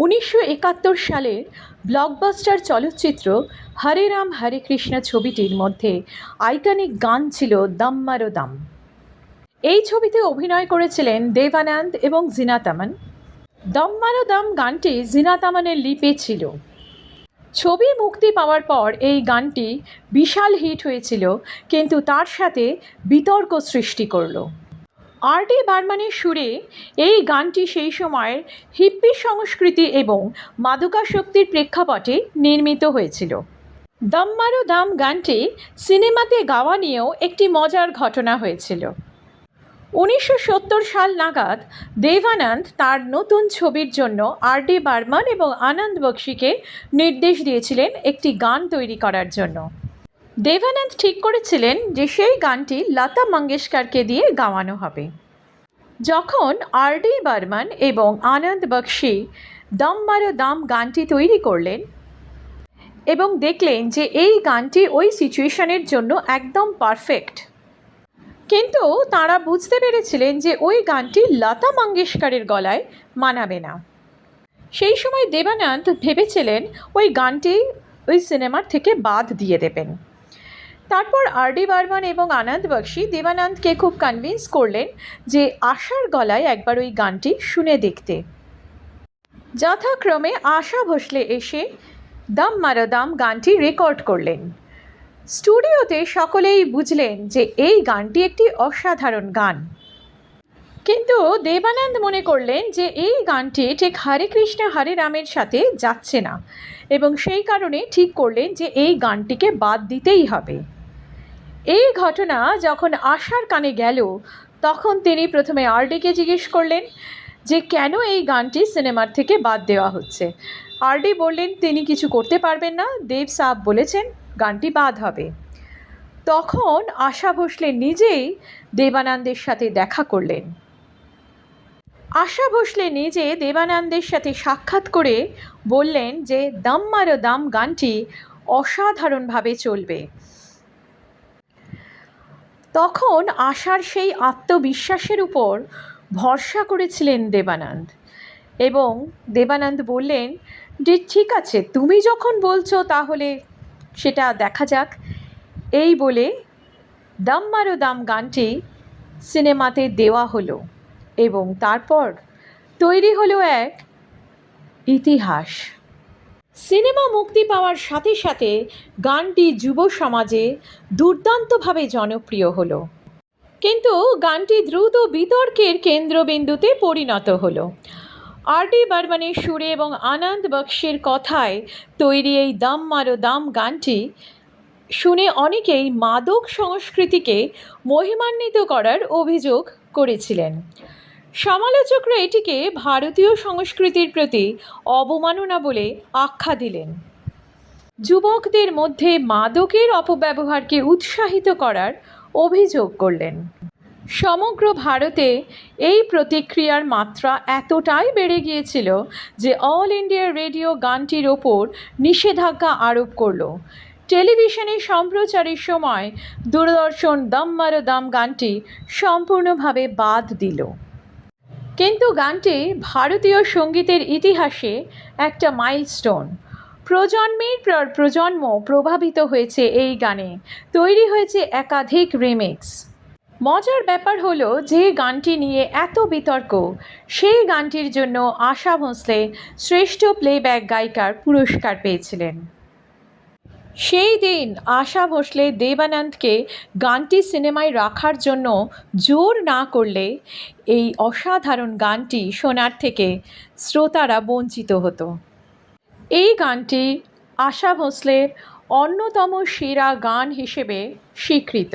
1971 সালের ব্লকবাস্টার চলচ্চিত্র হরে রাম হরে কৃষ্ণ ছবিটির মধ্যে আইকনিক গান ছিল দম মারো দম। এই ছবিতে অভিনয় করেছিলেন দেব আনন্দ এবং জিনাত আমান। দম মারো দম গানটি জিনাত আমানের লিপে ছিল। ছবি মুক্তি পাওয়ার পর এই গানটি বিশাল হিট হয়েছিল, কিন্তু তার সাথে বিতর্ক সৃষ্টি করলো। আর.ডি. বর্মনের সুরে এই গানটি সেই সময়ের হিপ্পি সংস্কৃতি এবং মাদকাসক্তির প্রেক্ষাপটে নির্মিত হয়েছিল। দম মারো দম গানটি সিনেমাতে গাওয়া নিয়েও একটি মজার ঘটনা হয়েছিল। 1970 সাল নাগাদ দেব আনন্দ তার নতুন ছবির জন্য আর.ডি. বর্মন এবং আনন্দ বক্সিকে নির্দেশ দিয়েছিলেন একটি গান তৈরি করার জন্য। দেব আনন্দ ঠিক করেছিলেন যে সেই গানটি লতা মঙ্গেশকরকে দিয়ে গাওয়ানো হবে। যখন আর.ডি. বর্মন এবং আনন্দ বক্সি দম মারো দম গানটি তৈরি করলেন এবং দেখলেন যে এই গানটি ওই সিচুয়েশনের জন্য একদম পারফেক্ট, কিন্তু তারা বুঝতে পেরেছিলেন যে ওই গানটি লতা মঙ্গেশকরের গলায় মানাবে না। সেই সময় দেব আনন্দ ভেবেছিলেন ওই গানটি ওই সিনেমার থেকে বাদ দিয়ে দেবেন। তারপর আর.ডি. বর্মন এবং আনন্দ বক্সি দেব আনন্দকে খুব কনভিন্স করলেন যে আশার গলায় একবার ওই গানটি শুনে দেখতে। যথাক্রমে আশা ভোসলে এসে দম মারো দম গানটি রেকর্ড করলেন। স্টুডিওতে সকলেই বুঝলেন যে এই গানটি একটি অসাধারণ গান, কিন্তু দেব আনন্দ মনে করলেন যে এই গানটি ঠিক হরে কৃষ্ণ হরে রামের সাথে যাচ্ছে না, এবং সেই কারণে ঠিক করলেন যে এই গানটিকে বাদ দিতেই হবে। এই ঘটনা যখন আশার কানে গেল, তখন তিনি প্রথমে আর.ডি.কে জিজ্ঞেস করলেন যে কেন এই গানটি সিনেমার থেকে বাদ দেওয়া হচ্ছে। আর.ডি. বললেন তিনি কিছু করতে পারবেন না, দেব সাহেব বলেছেন গানটি বাদ হবে। তখন আশা ভোসলে নিজেই দেব আনন্দের সাথে দেখা করলেন। আশা ভোসলে নিজে দেব আনন্দের সাথে সাক্ষাৎ করে বললেন যে দম মারো দম গানটি অসাধারণভাবে চলবে। তখন আশার সেই আত্মবিশ্বাসের উপর ভরসা করেছিলেন দেব আনন্দ, এবং দেব আনন্দ বললেন যে ঠিক আছে, তুমি যখন বলছো তাহলে সেটা দেখা যাক। এই বলে দম মারো দম গানটি সিনেমাতে দেওয়া হলো, এবং তারপর তৈরি হলো এক ইতিহাস। সিনেমা মুক্তি পাওয়ার সাথে সাথে গানটি যুব সমাজে দুর্দান্তভাবে জনপ্রিয় হলো, কিন্তু গানটি দ্রুত বিতর্কের কেন্দ্রবিন্দুতে পরিণত হলো। আর.ডি. বর্মনের সুরে এবং আনন্দ বক্সির কথায় তৈরি এই দম মারো দম গানটি শুনে অনেকেই মাদক সংস্কৃতিকে মহিমান্বিত করার অভিযোগ করেছিলেন। সমালোচকরা এটিকে ভারতীয় সংস্কৃতির প্রতি অবমাননা বলে আখ্যা দিলেন। যুবকদের মধ্যে মাদকের অপব্যবহারকে উৎসাহিত করার অভিযোগ করলেন। সমগ্র ভারতে এই প্রতিক্রিয়ার মাত্রা এতটাই বেড়ে গিয়েছিল যে অল ইন্ডিয়া রেডিও গানটির ওপর নিষেধাজ্ঞা আরোপ করল। টেলিভিশনে সম্প্রচারের সময় দূরদর্শন দম মারো দম গানটি সম্পূর্ণভাবে বাদ দিল। কিন্তু গানটি ভারতীয় সঙ্গীতের ইতিহাসে একটা মাইলস্টোন। প্রজন্মের পর প্রজন্ম প্রভাবিত হয়েছে এই গানে, তৈরি হয়েছে একাধিক রিমিক্স। মজার ব্যাপার হলো যে গানটি নিয়ে এত বিতর্ক, সেই গানটির জন্য আশা ভোসলে শ্রেষ্ঠ প্লেব্যাক গায়িকার পুরস্কার পেয়েছিলেন। সেই দিন আশা ভোসলে দেব আনন্দকে গানটি সিনেমায় রাখার জন্য জোর না করলে এই অসাধারণ গানটি শোনার থেকে শ্রোতারা বঞ্চিত হতো। এই গানটি আশা ভোসলের অন্যতম সেরা গান হিসেবে স্বীকৃত।